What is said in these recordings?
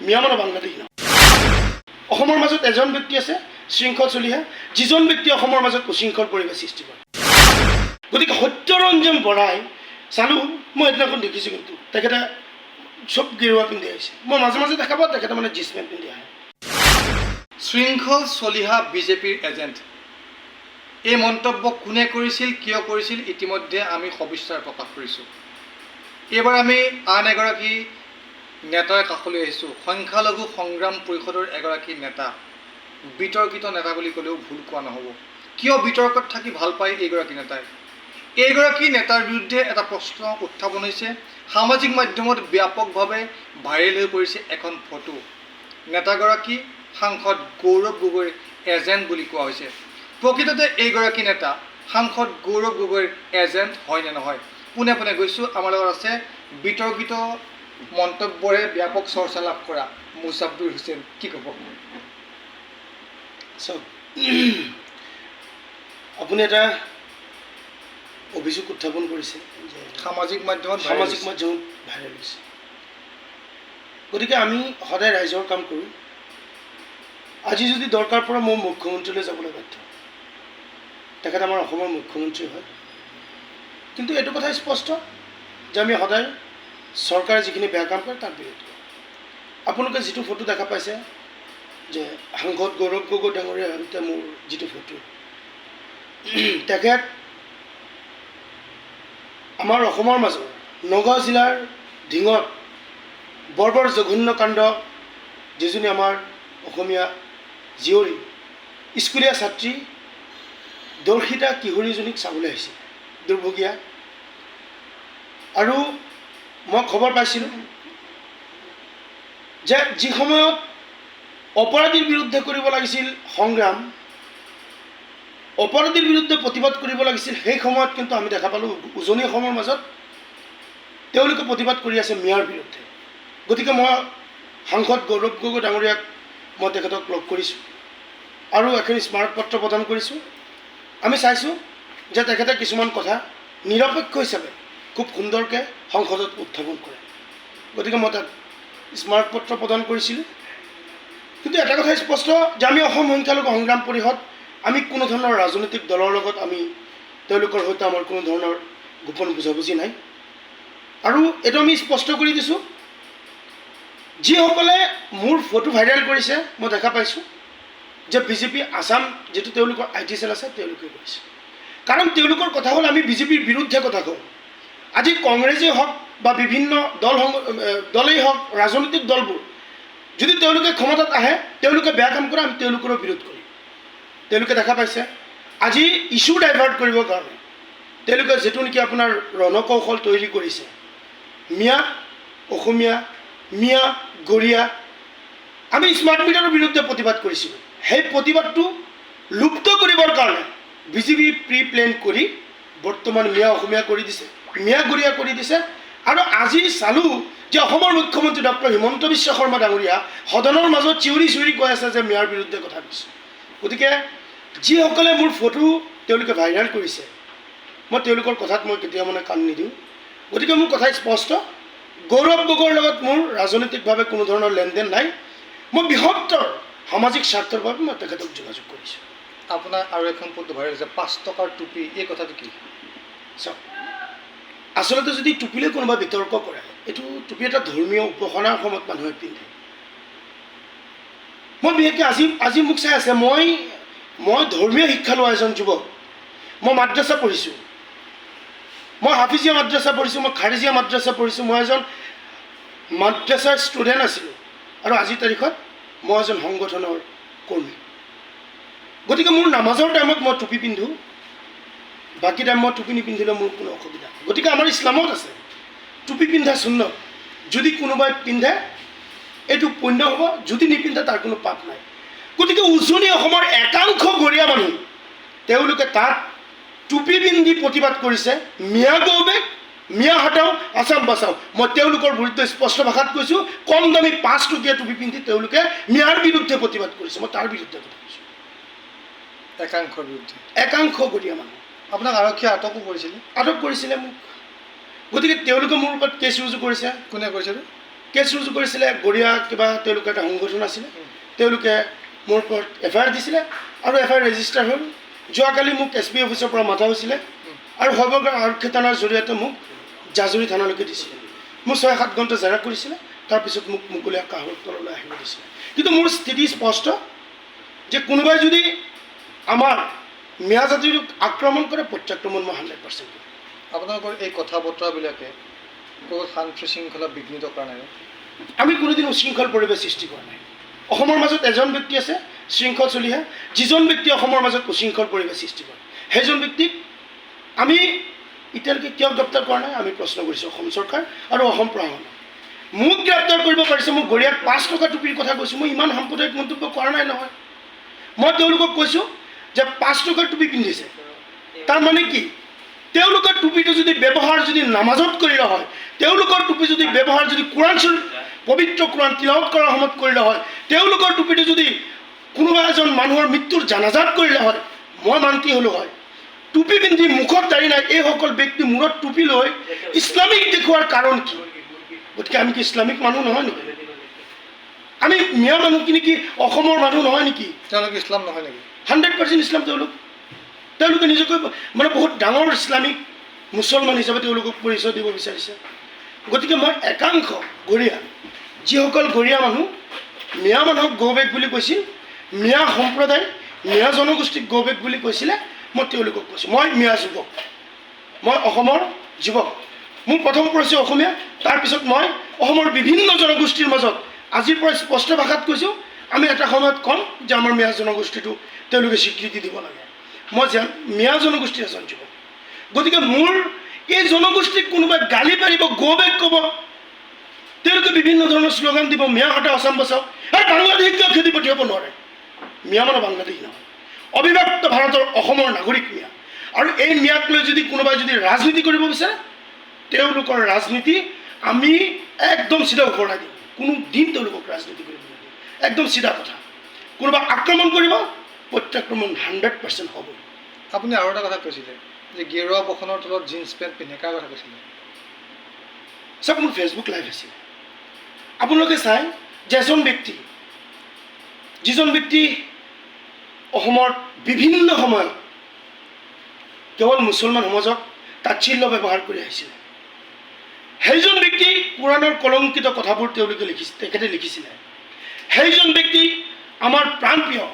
মিয়ামানৰ বাংলাদেশী নহয়। অসমৰ মাজত এজন ব্যক্তি আছে শৃংখল চলিহা, যিজন ব্যক্তি অসমৰ মাজত উশৃংখল পৰিৱেশ সৃষ্টি কৰে। গতিকে সত্যৰঞ্জন বৰাই চালোঁ, মই সেইদিনাখন দেখিছোঁ, কিন্তু তেখেতে চব গেৰুৱা পিন্ধি আহিছে। মই মাজে মাজে দেখা পাওঁ তেখেতে মানে জিন্স পেণ্ট পিন্ধি আহে। শৃংখল চলিহা বিজেপিৰ এজেণ্ট, এই মন্তব্য কোনে কৰিছিল, কিয় কৰিছিল, ইতিমধ্যে আমি সবিস্তাৰ প্ৰকাশ কৰিছোঁ। এইবাৰ আমি আন এগৰাকী নেতাৰ কাষলৈ আহিছোঁ, সংখ্যালঘু সংগ্ৰাম পৰিষদৰ এগৰাকী নেতা, বিতৰ্কিত নেতা বুলি ক'লেও ভুল কোৱা নহ'ব। কিয় বিতৰ্কত থাকি ভাল পায় এইগৰাকী নেতাই? এইগৰাকী নেতাৰ বিৰুদ্ধে এটা প্ৰশ্ন উত্থাপন হৈছে। সামাজিক মাধ্যমত ব্যাপকভাৱে ভাইৰেল হৈ পৰিছে এখন ফটো। নেতাগৰাকী সাংসদ গৌৰৱ গগৈৰ এজেণ্ট বুলি কোৱা হৈছে। প্ৰকৃততে এইগৰাকী নেতা সাংসদ গৌৰৱ গগৈৰ এজেণ্ট হয় নে নহয়? পোনে পোনে গৈছোঁ। আমাৰ লগত আছে বিতৰ্কিত মন্তব্যৰে ব্যাপক চৰ্চা লাভ কৰা মুছাফিৰ হুছেইন। কি ক'ব? চাওক, আপুনি এটা অভিযোগ উত্থাপন কৰিছে যে সামাজিক মাধ্যমত ভাইৰেল হৈছে। গতিকে আমি সদায় ৰাইজৰ কাম কৰোঁ। আজি যদি দৰকাৰ পৰে মই মুখ্যমন্ত্ৰীলৈ যাবলৈ বাধ্য। তেখেত আমাৰ অসমৰ মুখ্যমন্ত্ৰী হয়। কিন্তু এইটো কথা স্পষ্ট যে আমি সদায় চৰকাৰে যিখিনি বেয়া কাম কৰে তাৰ বিৰুদ্ধে। আপোনালোকে যিটো ফটো দেখা পাইছে যে সাংসদ গৌৰৱ গগৈ ডাঙৰীয়াৰ সৈতে মোৰ যিটো ফটো, তেখেত আমাৰ অসমৰ মাজৰ নগাঁও জিলাৰ ঢিঙত বৰ জঘন্য কাণ্ড, যিজনী আমাৰ অসমীয়া জীয়ৰী স্কুলীয়া ছাত্ৰী দৰ্শিতা কিশোৰীজনীক চাবলৈ আহিছিল, দুৰ্ভগীয়া। আৰু মই খবৰ পাইছিলোঁ যে যি সময়ত অপৰাধীৰ বিৰুদ্ধে কৰিব লাগিছিল সংগ্ৰাম, অপৰাধীৰ বিৰুদ্ধে প্ৰতিবাদ কৰিব লাগিছিল, সেই সময়ত কিন্তু আমি দেখা পালোঁ উজনি অসমৰ মাজত তেওঁলোকে প্ৰতিবাদ কৰি আছে মিয়াৰ বিৰুদ্ধে। গতিকে মই সাংসদ গৌৰৱ গগৈ ডাঙৰীয়াক মই তেখেতক লগ কৰিছোঁ আৰু এখন স্মাৰকপত্ৰ প্ৰদান কৰিছোঁ। আমি চাইছোঁ যে তেখেতে কিছুমান কথা নিৰপেক্ষ হিচাপে খুব সুন্দৰকৈ সংসদত উত্থাপন কৰে। গতিকে মই তাক স্মাৰকপত্ৰ প্ৰদান কৰিছিলোঁ। কিন্তু এটা কথা স্পষ্ট যে আমি অসম সংখ্যালঘু সংগ্ৰাম পৰিষদ, আমি কোনো ধৰণৰ ৰাজনৈতিক দলৰ লগত আমি তেওঁলোকৰ সৈতে আমাৰ কোনো ধৰণৰ গোপন বুজাবুজি নাই। আৰু এইটো আমি স্পষ্ট কৰি দিছোঁ, যিসকলে মোৰ ফটো ভাইৰেল কৰিছে মই দেখা পাইছোঁ যে বিজেপি আছাম যিটো তেওঁলোকৰ IT চেল আছে তেওঁলোকে কৰিছে। কাৰণ তেওঁলোকৰ কথা হ'ল আমি বিজেপিৰ বিৰুদ্ধে কথা কওঁ। আজি কংগ্ৰেছেই হওক বা বিভিন্ন দলেই হওক, ৰাজনৈতিক দলবোৰ যদি তেওঁলোকে ক্ষমতাত আহে, তেওঁলোকে বেয়া কাম কৰে, আমি তেওঁলোকৰ বিৰোধ কৰিম। তেওঁলোকে দেখা পাইছে আজি ইছ্যু ডাইভাৰ্ট কৰিবৰ কাৰণে তেওঁলোকে যিটো নেকি আপোনাৰ ৰণকৌশল তৈৰি কৰিছে, মিয়া অসমীয়া, মিয়া গৰীয়া, আমি স্মাৰ্ট মিটাৰৰ বিৰুদ্ধে প্ৰতিবাদ কৰিছিলোঁ। সেই প্ৰতিবাদটো লুপ্ত কৰিবৰ কাৰণে বিজেপি প্ৰি প্লেন কৰি বৰ্তমান মিয়া অসমীয়া কৰি দিছে, মিয়া গৰীয়া কৰি দিছে। আৰু আজি চালোঁ যে অসমৰ মুখ্যমন্ত্ৰী ডক্টৰ হিমন্ত বিশ্ব শৰ্মা ডাঙৰীয়া সদনৰ মাজত চিঞৰি চিঞৰি কৈ আছে যে মিয়াৰ বিৰুদ্ধে কথা কৈছে। গতিকে যিসকলে মোৰ ফটো তেওঁলোকে ভাইৰেল কৰিছে, মই তেওঁলোকৰ কথাত মই কেতিয়াও মানে কাণ নিদিওঁ। গতিকে মোৰ কথা স্পষ্ট, গৌৰৱ গগৈৰ লগত মোৰ ৰাজনৈতিকভাৱে কোনো ধৰণৰ লেনদেন নাই। মই বৃহত্তৰ সামাজিক স্বাৰ্থৰ বাবে মই তেখেতক যোগাযোগ কৰিছোঁ। আপোনাৰ আৰু এখন ফটো ভাইৰেল হৈছে, 5 টকাৰ টুপি, এই কথাটো কি? চাওক, আচলতে যদি টুপিলৈ কোনোবা বিতৰ্ক কৰে, এইটো টুপি এটা ধৰ্মীয় উপাসনাৰ সময়ত মানুহে পিন্ধে। মই বিশেষকৈ আজি মোক চাই আছে, মই ধৰ্মীয় শিক্ষা লোৱা এজন যুৱক। মই মাদ্ৰাছা পঢ়িছোঁ, মই হাফিজিয়া মাদ্ৰাছা পঢ়িছোঁ, মই খাৰিজিয়া মাদ্ৰাছা পঢ়িছোঁ। মই এজন মাদ্ৰাছাৰ ষ্টুডেণ্ট আছিলোঁ আৰু আজিৰ তাৰিখত মই এজন সংগঠনৰ কৰ্মী। গতিকে মোৰ নামাজৰ টাইমত মই টুপি পিন্ধোঁ, বাকী টাইম মই টুপি নিপিন্ধিলেও মোৰ কোনো অসুবিধা। গতিকে আমাৰ ইছলামত আছে টুপি পিন্ধা সুন্নত। যদি কোনোবাই পিন্ধে এইটো পুণ্য হ'ব, যদি নিপিন্ধে তাৰ কোনো পাপ নাই। গতিকে উজনি অসমৰ একাংশ গৰীয়া মানুহ তেওঁলোকে তাত টুপি পিন্ধি প্ৰতিবাদ কৰিছে, মিয়া গৌবেক, মিয়া হটাও, আছাম বাচাও। মই তেওঁলোকৰ বিৰুদ্ধে স্পষ্ট ভাষাত কৈছোঁ, কম দামী 5 টকীয়া টুপি পিন্ধি তেওঁলোকে মিয়াৰ বিৰুদ্ধে প্ৰতিবাদ কৰিছে। মই তাৰ বিৰুদ্ধে কথা কৈছোঁ, একাংশৰ বিৰুদ্ধে। একাংশ গৰীয়া মানুহ। আপোনাক আৰক্ষীয়ে আটক কৰিছিলে মোক। গতিকে তেওঁলোকে মোৰ ওপৰত কেছ ৰুজু কৰিছে। কোনে কৰিছিল? কেছ ৰুজু কৰিছিলে গৰিয়া কিবা তেওঁলোকৰ এটা সংগঠন আছিলে তেওঁলোকে মোৰ ওপৰত এফআইআৰ দিছিলে আৰু এফআইআৰ ৰেজিষ্টাৰ হ'ল যোৱাকালি মোক SP অফিচৰ পৰা মাতা হৈছিলে আৰু সৰ্বগড় আৰক্ষী থানাৰ জৰিয়তে মোক জাজুৰী থানালৈকে দিছিলে মোক 6-7 ঘণ্টা জেৰা কৰিছিলে তাৰপিছত মোক মুকলি আকাশৰ তললৈ আহিব দিছিলে কিন্তু মোৰ স্থিতি স্পষ্ট যে কোনোবাই যদি আমাৰ মিয়া জাতিক আক্ৰমণ কৰে প্ৰত্যাক্ৰমণ মই 100% কৰিম আপোনালোকৰ এই কথা বতৰাবিলাকে বহুত শান্তি শৃংখলা বিঘ্নিত কৰা নাই আমি কোনোদিন উশৃংখল পৰিৱেশ সৃষ্টি কৰা নাই অসমৰ মাজত এজন ব্যক্তি আছে শৃংখল চলিহা যিজন ব্যক্তি অসমৰ মাজত উশৃংখল পৰিৱেশ সৃষ্টি কৰে সেইজন ব্যক্তিক আমি এতিয়ালৈকে কিয় গ্ৰেপ্তাৰ কৰা নাই আমি প্ৰশ্ন কৰিছোঁ অসম চৰকাৰ আৰু অসম প্ৰশাসন মোক গ্ৰেপ্তাৰ কৰিব পাৰিছে মোক গৰিয়াক 5 টকা টুপিৰ কথা কৈছোঁ মই ইমান সাম্প্ৰদায়িক মন্তব্য কৰা নাই নহয় মই তেওঁলোকক কৈছোঁ যে 5 টকাৰ টুপি পিন্ধিছে তাৰ মানে কি তেওঁলোকৰ টুপিটো যদি ব্যৱহাৰ যদি নামাজত কৰিলে হয় তেওঁলোকৰ টুপি যদি ব্যৱহাৰ যদি কোৰাণ পবিত্ৰ কোৰাণ তিলাৱত কৰাৰ সময়ত কৰিলে হয় তেওঁলোকৰ টুপিটো যদি কোনোবা এজন মানুহৰ মৃত্যুৰ জানাজাত কৰিলে হয় মই মান্তি হ'লো হয় টুপি পিন্ধি মুখত দাড়ি নাই এইসকল ব্যক্তি মূৰত টুপি লৈ ইছলামিক দেখুৱাৰ কাৰণ কি গতিকে আমি কি ইছলামিক মানুহ নহয় নেকি আমি মিয়া মানুহ কি নেকি অসমৰ মানুহ নহয় নেকি তেওঁলোক ইছলাম নহয় নেকি 100% ইছলাম তেওঁলোকে নিজকে মানে বহুত ডাঙৰ ইছলামিক মুছলমান হিচাপে তেওঁলোকক পৰিচয় দিব বিচাৰিছে গতিকে মই একাংশ গৰিয়া যিসকল গৰিয়া মানুহ মিয়া মানুহক গৌবেগ বুলি কৈছিল মিয়া সম্প্ৰদায় মিয়া জনগোষ্ঠীক গৌবেগ বুলি কৈছিলে মই তেওঁলোকক কৈছোঁ মই মিয়া যুৱক মই অসমৰ যুৱক মোৰ প্ৰথম পৰিচয় অসমীয়া তাৰপিছত মই অসমৰ বিভিন্ন জনগোষ্ঠীৰ মাজত আজিৰ পৰা স্পষ্ট ভাষাত কৈছোঁ আমি এটা সময়ত ক'ম যে আমাৰ মিয়া জনগোষ্ঠীটো তেওঁলোকে স্বীকৃতি দিব লাগে মই মিয়া জনগোষ্ঠীৰ এজন যুৱক গতিকে মোৰ এই জনগোষ্ঠীক কোনোবাই গালি পাৰিব গৌবেগ ক'ব তেওঁলোকে বিভিন্ন ধৰণৰ শ্লোগান দিব মিয়া হটা অসম বচাওক আৰু বাংলাদেশ কিয় খেদি পঠিয়াব নোৱাৰে মিয়া মানে বাংলাদেশ নহয় অবিভক্ত ভাৰতৰ অসমৰ নাগৰিক মিয়া আৰু এই মিয়াক লৈ যদি কোনোবাই যদি ৰাজনীতি কৰিব বিচাৰে তেওঁলোকৰ ৰাজনীতি আমি একদম চিধা উফৰাই দিম কোনো দিন তেওঁলোকক ৰাজনীতি কৰিব নিদিওঁ একদম চিধা কথা কোনোবা আক্ৰমণ কৰিব প্ৰত্যাক্ৰমণ 100% হ'ব আপুনি আৰু এটা কথা কৈছিলে যে গেৰুৱা বসনৰ তলত জিন্স পেণ্ট পিন্ধে কাৰ কথা কৈছিলে চাওক মোৰ ফেচবুক লাইভ আছিল আপোনালোকে চাই যে এজন ব্যক্তি যিজন ব্যক্তি অসমৰ বিভিন্ন সময়ত কেৱল মুছলমান সমাজক তাচ্ছিল্য ব্যৱহাৰ কৰি আহিছিলে সেইজন ব্যক্তি কোৰাণৰ কলংকিত কথাবোৰ তেখেতে লিখিছিলে সেইজন ব্যক্তি আমাৰ প্ৰাণপ্ৰিয়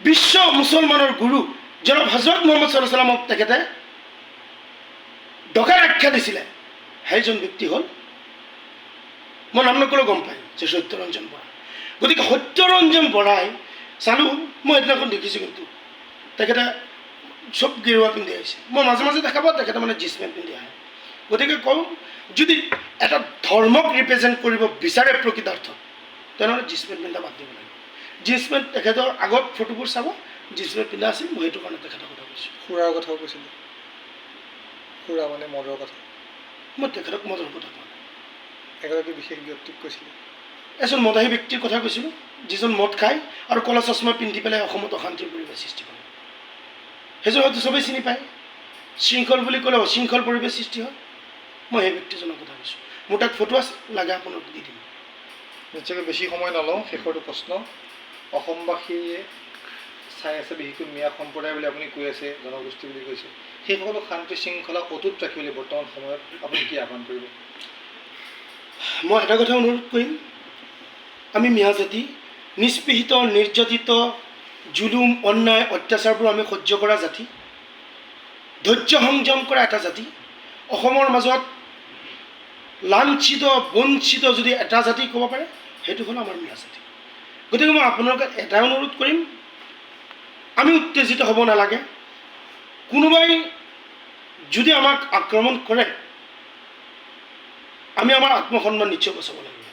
বিশ্ব মুছলমানৰ গুৰু জনাব হজৰত মুহাম্মদ সাল্লাল্লাহু আলাইহি ওয়াসাল্লামক তেখেতে ডকাৰ আখ্যা দিছিলে সেইজন ব্যক্তি হ'ল মই নাম নকলেও গম পায় যে সত্যৰঞ্জন বৰা গতিকে সত্যৰঞ্জন বৰাই চালোঁ মই সেইদিনাখন দেখিছোঁ কিন্তু তেখেতে চব গেৰুৱা পিন্ধি আহিছে মই মাজে মাজে দেখা পাওঁ তেখেতে মানে জিন্স পেণ্ট পিন্ধি আহে গতিকে কওঁ যদি এটা ধৰ্মক ৰিপ্ৰেজেণ্ট কৰিব বিচাৰে প্ৰকৃতাৰ্থত তেনেহ'লে জিন্স পেণ্ট পিন্ধা বাদ দিব লাগিব জিন্স পেণ্ট তেখেতৰ আগত ফটোবোৰ চাব জিন্স পেণ্ট পিন্ধা আছিল মই সেইটো কাৰণে তেখেতৰ কথা কৈছোঁ খুৰাৰ কথাও কৈছিলোঁ খুৰা মানে মদৰ কথা মই তেখেতক মদৰ কথা কোৱা নাই এগৰাকী বিশেষ ব্যক্তিক কৈছিলোঁ এজন মদাহী ব্যক্তিৰ কথা কৈছিলোঁ যিজন মদ খায় আৰু ক'লা চশমা পিন্ধি পেলাই অসমত অশান্তিৰ পৰিৱেশ সৃষ্টি কৰে সেইজন হয়তো চবেই চিনি পায় শৃংখল বুলি ক'লে অশৃংখল পৰিৱেশ সৃষ্টি হয় মই সেই ব্যক্তিজনৰ কথা কৈছোঁ মোৰ তাত ফটো আছে লাগে আপোনাক দি দিম নিশ্চয়কৈ বেছি সময় নলওঁ শেষৰটো প্ৰশ্ন অসমবাসীয়ে চাই আছে বিশেষকৈ মিয়া সম্প্ৰদায় বুলি আপুনি কৈ আছে জনগোষ্ঠী বুলি কৈছে সেইসকলক শান্তি শৃংখলা অটুট ৰাখিবলৈ বৰ্তমান সময়ত আপুনি কি আহ্বান কৰিব মই এটা কথা অনুৰোধ কৰিম আমি মিয়া জাতি নিষ্পৃহিত নিৰ্যাতিত জুলুম অন্যায় অত্যাচাৰবোৰ আমি সহ্য কৰা জাতি ধৈৰ্য সংযম কৰা এটা জাতি অসমৰ মাজত লাঞ্ছিত বঞ্চিত যদি এটা জাতি ক'ব পাৰে সেইটো হ'ল আমাৰ মিয়া জাতি গতিকে মই আপোনালোকক এটা অনুৰোধ কৰিম আমি উত্তেজিত হ'ব নালাগে কোনোবাই যদি আমাক আক্ৰমণ কৰে আমি আমাৰ আত্মসন্মান নিশ্চয় বচাব লাগিব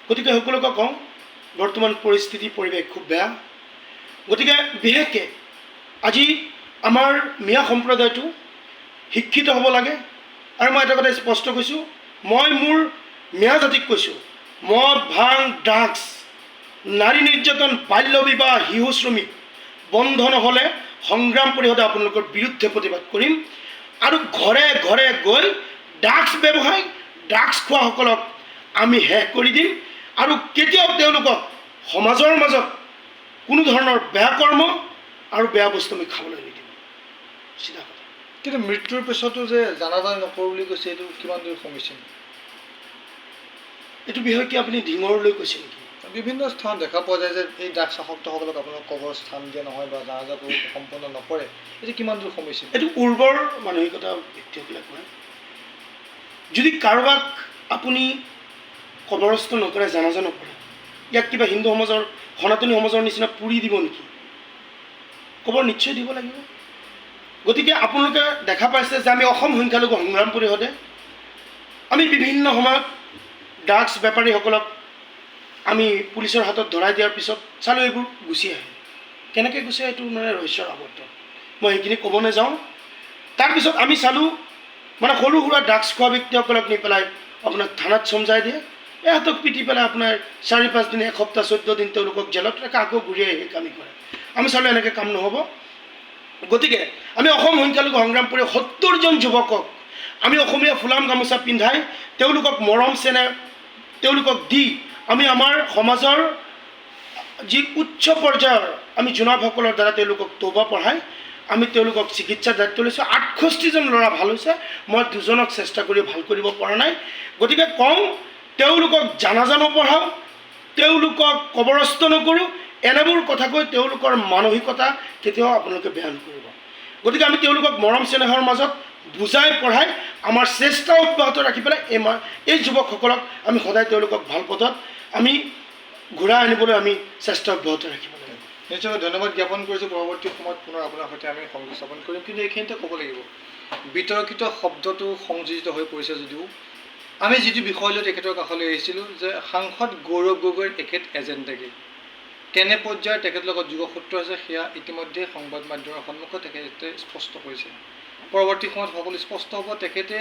গতিকে সকলোকে কওঁ বৰ্তমান পৰিস্থিতি পৰিৱেশ খুব বেয়া গতিকে বিশেষকৈ আজি আমাৰ মিয়া সম্প্ৰদায়টো শিক্ষিত হ'ব লাগে আৰু মই এটা কথা স্পষ্ট কৈছোঁ মই মোৰ মিয়া জাতিক কৈছোঁ মদ ভাং ড্ৰাগছ নাৰী নিৰ্যাতন বাল্য বিবাহ শিশু শ্ৰমিক বন্ধ নহ'লে সংগ্ৰাম পৰিষদে আপোনালোকৰ বিৰুদ্ধে প্ৰতিবাদ কৰিম আৰু ঘৰে ঘৰে গৈ ড্ৰাগছ ব্যৱসায়ী ড্ৰাগছ খোৱাসকলক আমি শেষ কৰি দিম আৰু কেতিয়াও তেওঁলোকক সমাজৰ মাজত কোনো ধৰণৰ বেয়া কৰ্ম আৰু বেয়া বস্তু আমি খাবলৈ নিদিম চিধা কথা কিন্তু মৃত্যুৰ পিছতো যে জানাজানি নকৰোঁ বুলি কৈছে এইটো কিমান দূৰ সমীচীন এইটো বিষয়ে কি আপুনি ডিঙৰলৈ কৈছে নেকি বিভিন্ন স্থান দেখা পোৱা যায় যে এই ড্ৰাগছ আসক্তসকলক আপোনালোক কবৰ স্থান দিয়া নহয় বা জানাজা সম্পূৰ্ণ নকৰে এইটো কিমান দূৰ সমীচীন এইটো উৰ্বৰ মানসিকতা ব্যক্তিসকলে কৰে যদি কাৰোবাক আপুনি কবৰস্থ নকৰে জানাজা নকৰে ইয়াক কিবা হিন্দু সমাজৰ সনাতনী সমাজৰ নিচিনা পুৰি দিব নেকি কবৰ নিশ্চয় দিব লাগিব গতিকে আপোনালোকে দেখা পাইছে যে আমি অসম সংখ্যালঘু সংগ্ৰাম পৰিষদে আমি বিভিন্ন সময়ত ড্ৰাগছ বেপাৰীসকলক আমি পুলিচৰ হাতত ধৰাই দিয়াৰ পিছত চালোঁ এইবোৰ গুচি আহে কেনেকৈ গুচি আহে এইটো মানে ৰহস্যৰ আৱদ্ধ মই সেইখিনি ক'ব নাযাওঁ তাৰপিছত আমি চালোঁ মানে সৰু সুৰা ড্ৰাগছ খোৱা ব্যক্তিসকলক নি পেলাই আপোনাৰ থানাত চমজাই দিয়ে এহঁতক পিটি পেলাই আপোনাৰ 4-5 দিন এসপ্তাহ 14 দিন তেওঁলোকক জেলত ৰাখে আকৌ ঘূৰি আহি কামি কৰে আমি চালোঁ এনেকৈ কাম নহ'ব গতিকে আমি অসম সংখ্যালঘু সংগ্ৰাম পৰিষদ 70জন যুৱকক আমি অসমীয়া ফুলাম গামোচা পিন্ধাই তেওঁলোকক মৰম চেনেহ তেওঁলোকক দি আমি আমাৰ সমাজৰ যি উচ্চ পৰ্যায়ৰ আমি জোনাবসকলৰ দ্বাৰা তেওঁলোকক তৌবা পঢ়াই আমি তেওঁলোকক চিকিৎসাৰ দায়িত্ব লৈছোঁ 68জন ল'ৰা ভাল হৈছে মই 2জনক চেষ্টা কৰি ভাল কৰিব পৰা নাই গতিকে কওঁ তেওঁলোকক জানাজা নপঢ়াওঁ তেওঁলোকক কবৰস্থ নকৰোঁ এনেবোৰ কথা কৈ তেওঁলোকৰ মানসিকতা কেতিয়াও আপোনালোকে বেয়া নকৰিব গতিকে আমি তেওঁলোকক মৰম চেনেহৰ মাজত বুজাই পঢ়াই আমাৰ চেষ্টা অব্যাহত ৰাখি পেলাই এই যুৱকসকলক আমি সদায় তেওঁলোকক ভাল পথত আমি ঘূৰাই আনিবলৈ আমি চেষ্টা অব্যাহত ৰাখিব লাগিব নিশ্চয় ধন্যবাদ জ্ঞাপন কৰিছোঁ পৰৱৰ্তী সময়ত পুনৰ আপোনাৰ সৈতে আমি সংযোগ স্থাপন কৰিম কিন্তু এইখিনিতে ক'ব লাগিব বিতৰ্কিত শব্দটো সংযোজিত হৈ পৰিছে যদিও আমি যিটো বিষয় লৈ তেখেতৰ কাষলৈ আহিছিলোঁ যে সাংসদ গৌৰৱ গগৈৰ এখেত এজেণ্টে কি কেনে পৰ্যায়ৰ তেখেতৰ লগত যোগসূত্ৰ আছে সেয়া ইতিমধ্যে সংবাদ মাধ্যমৰ সন্মুখত তেখেতে স্পষ্ট কৰিছে পৰৱৰ্তী সময়ত সকলো স্পষ্ট হ'ব তেখেতে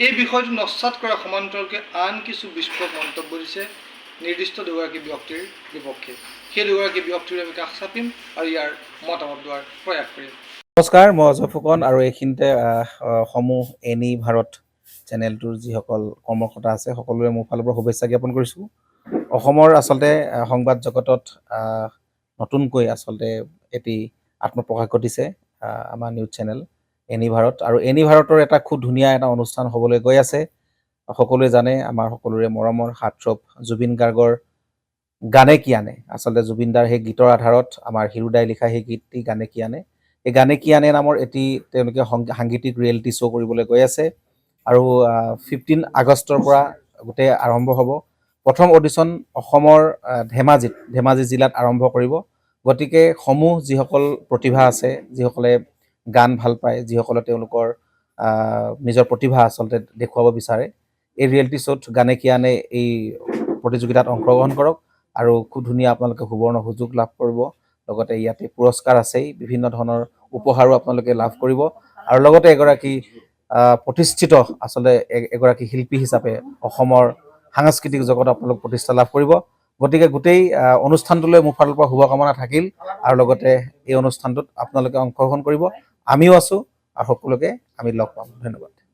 এই বিষয়টো নস্যাৎ কৰা সমান্তৰালকৈ আন কিছু বিস্ফোৰক মন্তব্য দিছে নিৰ্দিষ্ট দুগৰাকী ব্যক্তিৰ বিপক্ষে সেই দুগৰাকী ব্যক্তিৰ আমি কাষ চাপিম আৰু ইয়াৰ মতামত লোৱাৰ প্ৰয়াস কৰিম নমস্কাৰ মই অজয় ফুকন আৰু এইখিনিতে সমূহ এনি ভাৰত চেনেলটোৰ যিসকল কৰ্মকৰ্তা আছে সকলোৰে মোৰ ফালৰ পৰা শুভেচ্ছা জ্ঞাপন কৰিছোঁ অসমৰ আচলতে সংবাদ জগতত নতুনকৈ আচলতে এটি আত্মপ্ৰকাশ ঘটিছে আমাৰ নিউজ চেনেল এনি ভাৰত আৰু এনি ভাৰতৰ এটা খুব ধুনীয়া এটা অনুষ্ঠান হ'বলৈ গৈ আছে সকলোৱে জানে আমাৰ সকলোৰে মৰমৰ হাৰ্টথ্ৰব জুবিন গাৰ্গৰ গানে কি আনে আচলতে জুবিন দাৰ সেই গীতৰ আধাৰত আমাৰ হিৰুদাই লিখা সেই গীতটি গানে কি আনে এই গানে কি আনে নামৰ এটি তেওঁলোকে সাংগীতিক ৰিয়েলিটি শ্ব' কৰিবলৈ গৈ আছে আৰু 15 আগষ্টৰ পৰা গোটেই আৰম্ভ হ'ব প্ৰথম অডিশ্যন অসমৰ ধেমাজি জিলাত আৰম্ভ কৰিব গতিকে সমূহ যিসকল প্ৰতিভা আছে যিসকলে গান ভাল পায় যিসকলে তেওঁলোকৰ নিজৰ প্ৰতিভা আচলতে দেখুৱাব বিচাৰে এই ৰিয়েলিটি শ্ব'ত গানে কি আনে এই প্ৰতিযোগিতাত অংশগ্ৰহণ কৰক আৰু খুব ধুনীয়া আপোনালোকে সুবৰ্ণ সুযোগ লাভ কৰিব লগতে ইয়াতে পুৰস্কাৰ আছেই বিভিন্ন ধৰণৰ উপহাৰো আপোনালোকে লাভ কৰিব আৰু লগতে এগৰাকী প্ৰতিষ্ঠিত আচলতে এগৰাকী শিল্পী হিচাপে অসমৰ সাংস্কৃতিক জগতত আপোনালোক প্ৰতিষ্ঠা লাভ কৰিব গতিকে গোটেই অনুষ্ঠানটোলৈ মোৰ ফালৰ পৰা শুভকামনা থাকিল আৰু লগতে এই অনুষ্ঠানটোত আপোনালোকে অংশগ্ৰহণ কৰিব আমিও আছোঁ আৰু সকলোকে আমি লগ পাম ধন্যবাদ